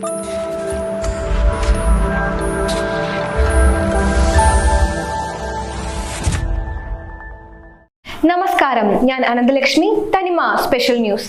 നമസ്കാരം, ഞാൻ അനന്തലക്ഷ്മി. തനിമ സ്പെഷ്യൽ ന്യൂസ്.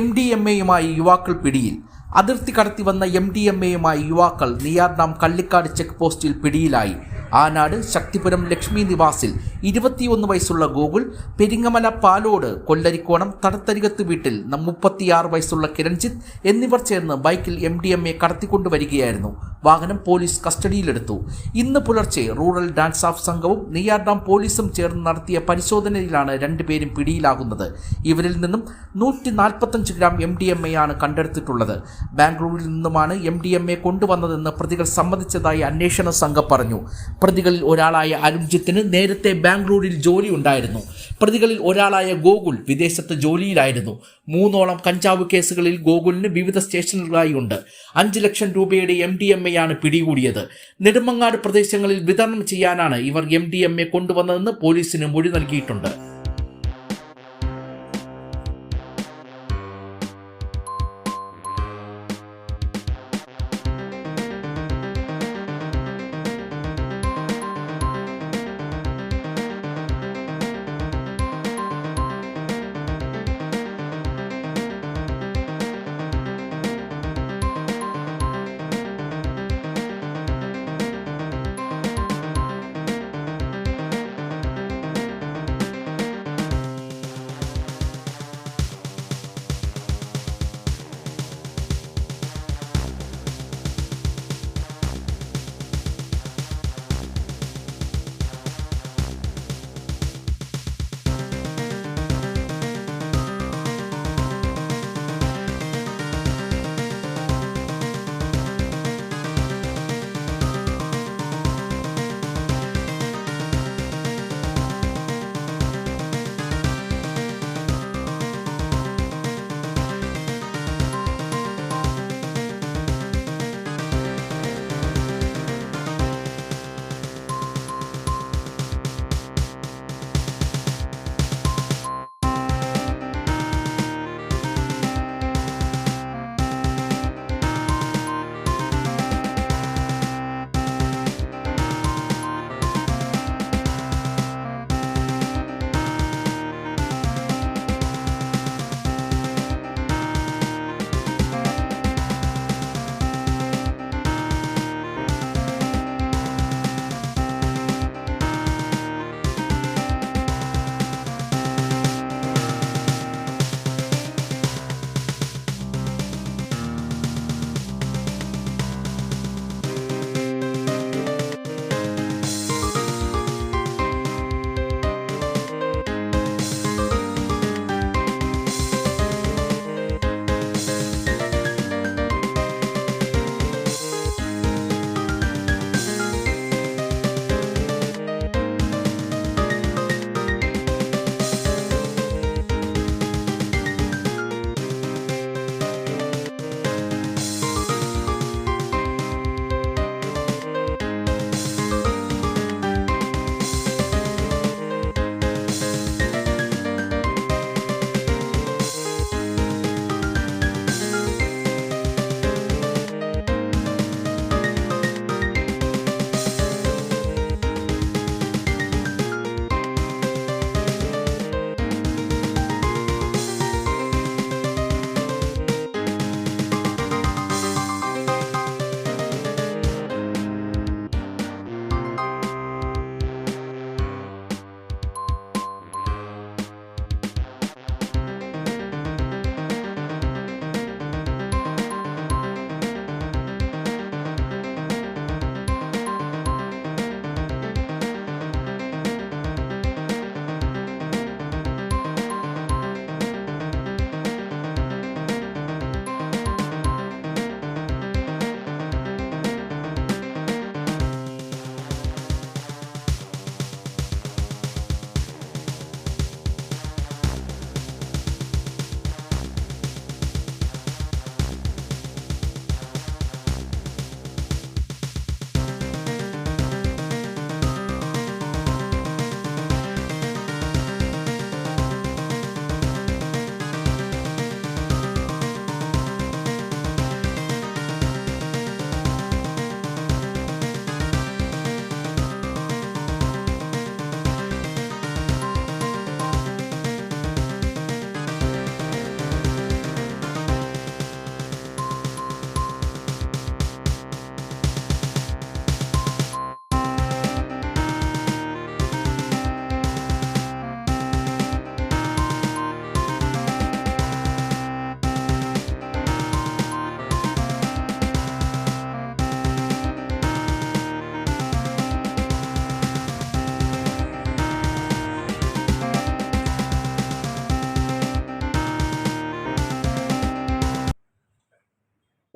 MDMA-യുമായി യുവാക്കൾ പിടിയിൽ. അതിർത്തി കടത്തി വന്ന MDMA-യുമായി യുവാക്കൾ നെയ്യാർഡാം കള്ളിക്കാട് ചെക്ക് പോസ്റ്റിൽ പിടിയിലായി. ആനാട് ശക്തിപുരം ലക്ഷ്മി നിവാസിൽ 21 വയസ്സുള്ള ഗോകുൽ, പെരിങ്ങമല പാലോട് കൊല്ലരിക്കോണം തടത്തരികത്ത് വീട്ടിൽ 36 വയസ്സുള്ള കിരൺജിത്ത് എന്നിവർ ചേർന്ന് ബൈക്കിൽ MDMA കടത്തിക്കൊണ്ടുവരികയായിരുന്നു. വാഹനം പോലീസ് കസ്റ്റഡിയിലെടുത്തു. ഇന്ന് പുലർച്ചെ റൂറൽ ഡാൻസ് ഓഫ് സംഘവും നെയ്യാർഡാം പോലീസും ചേർന്ന് നടത്തിയ പരിശോധനയിലാണ് രണ്ടുപേരും പിടിയിലാകുന്നത്. ഇവരിൽ നിന്നും 145 ഗ്രാം MDMA-യാണ് കണ്ടെടുത്തിട്ടുള്ളത്. ബാംഗ്ലൂരിൽ നിന്നുമാണ് MDMA കൊണ്ടുവന്നതെന്ന് പ്രതികൾ സമ്മതിച്ചതായി അന്വേഷണ സംഘം പറഞ്ഞു. പ്രതികളിൽ ഒരാളായ അരുൺജിത്തിന് നേരത്തെ ബാംഗ്ലൂരിൽ ജോലി ഉണ്ടായിരുന്നു. പ്രതികളിൽ ഒരാളായ ഗോകുൽ വിദേശത്ത് ജോലിയിലായിരുന്നു. 3ഓളം കഞ്ചാവ് കേസുകളിൽ ഗോകുലിന് വിവിധ സ്റ്റേഷനുകളായി ഉണ്ട്. 5 ലക്ഷം രൂപയുടെ MDMA-യാണ് പിടികൂടിയത്. നെടുമങ്ങാട് പ്രദേശങ്ങളിൽ വിതരണം ചെയ്യാനാണ് ഇവർ MDMA കൊണ്ടുവന്നതെന്ന് പോലീസിന് മൊഴി നൽകിയിട്ടുണ്ട്.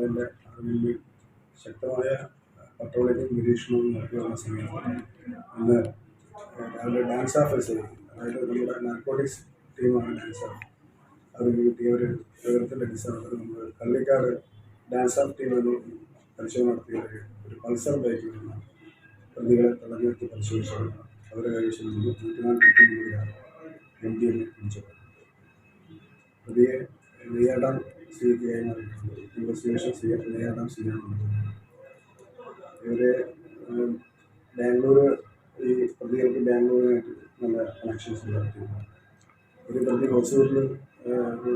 അതിൻ്റെ അതിന് ശക്തമായ പട്രോളിങ്ങും നിരീക്ഷണവും നടത്തി വന്ന സമയത്ത് അന്ന് രാവിലെ ഡാൻസ് ഓഫ് അതായത് നമ്മുടെ നാർക്കോട്ടിക്സ് ടീമാണ് ഡാൻസ് ഓഫ് അത് കിട്ടിയ ഒരു വിവരത്തിൻ്റെ അടിസ്ഥാനത്തിൽ നമ്മൾ കള്ളിക്കാട് ഡാൻസ് ഓഫ് ടീം എന്ന് പരിശോധന നടത്തിയ ഒരു പൾസർ ബൈക്കിൽ നിന്ന് പ്രതികളെ തടഞ്ഞു നിർത്തി പരിശോധിച്ചത് അവരുടെ കൈവശം നിന്ന് 143 ഗ്രാം MDMA പിടിച്ചത്. പ്രതിയെ നെയ്യാടാം സിക്ക് കൈമാറിയിട്ടുണ്ട്. ഇൻവെസ്റ്റിഗേഷൻ നെയ്യാടാം സിയാണ്. ഇവരെ ബാംഗ്ലൂർ ഈ പ്രതികൾക്ക് ബാംഗ്ലൂരിനായിട്ട് നല്ല കണക്ഷൻസ് ഉണ്ടാക്കിയിട്ടുണ്ട്. ഒരു പ്രതി ഹോസ്പിറ്റലിൽ ഒരു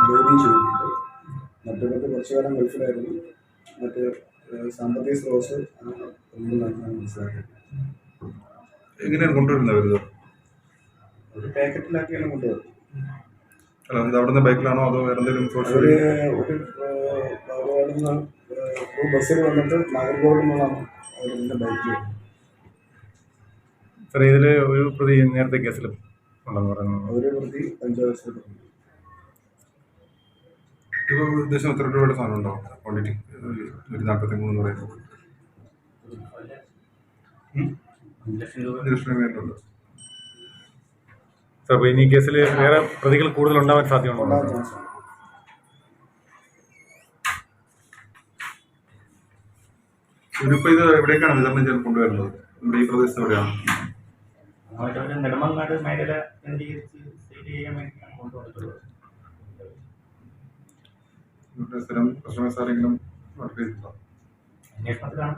ജോലി ചെയ്യുന്നുണ്ട്. മറ്റു പ്രതി കുറച്ചു കാലം ഗൾഫിലായിരുന്നു. മറ്റ് സാമ്പത്തിക സ്രോതസ് മനസ്സിലാക്കിയത്. എങ്ങനെയാണ് കൊണ്ടുവരുന്നത്? ഒരു പാക്കറ്റിലാക്കിയാണ് കൊണ്ടുവരുന്നത്. അല്ല, ഇത് അവിടുന്ന് ബൈക്കിലാണോ അതോ വേറെ എന്തെങ്കിലും അവിടുന്ന് ബസ്സിൽ വന്നിട്ട് നാഗർകോവിൽ നിന്നാണ് അവരുടെ ബൈക്കിൽ. സാർ, ഇതിൽ ഒരു പ്രതി നേരത്തെ കേസിലും ഉണ്ടെന്ന് പറയുന്നത്. ഒരു പ്രതി 5 വയസ്സിൽ ഇപ്പോൾ ഉദ്ദേശം എത്ര രൂപയുടെ സാധനം ഉണ്ടാവും? ക്വാണ്ടിറ്റി 143 പറയുന്നത് 5 ലക്ഷം രൂപ. 5 ലക്ഷം രൂപയുണ്ട്. സാർ, അപ്പോൾ ഇനി കേസിൽ വേറെ പ്രതികൾ കൂടുതൽ ഉണ്ടാവാൻ സാധ്യതയുണ്ടോ? ഇതിപ്പോൾ ഇത് എവിടേക്കാണ് വിതരണം ചെയ്യാൻ കൊണ്ടുവരുന്നത്? നമ്മുടെ ഈ പ്രദേശത്ത് എവിടെയാണ്? നെടുമങ്ങാട് മേഖല കേന്ദ്രീകരിച്ച് സെയിൽ ചെയ്യാൻ വേണ്ടിയാണ് കൊണ്ടുവന്നിട്ടുള്ളത്. ഇവിടെ സ്ഥലം കസ്റ്റമേഴ്സ് ആരെങ്കിലും നോട്ടിഫൈ ചെയ്തിട്ടുണ്ടോ? അന്വേഷണത്തിലാണ്.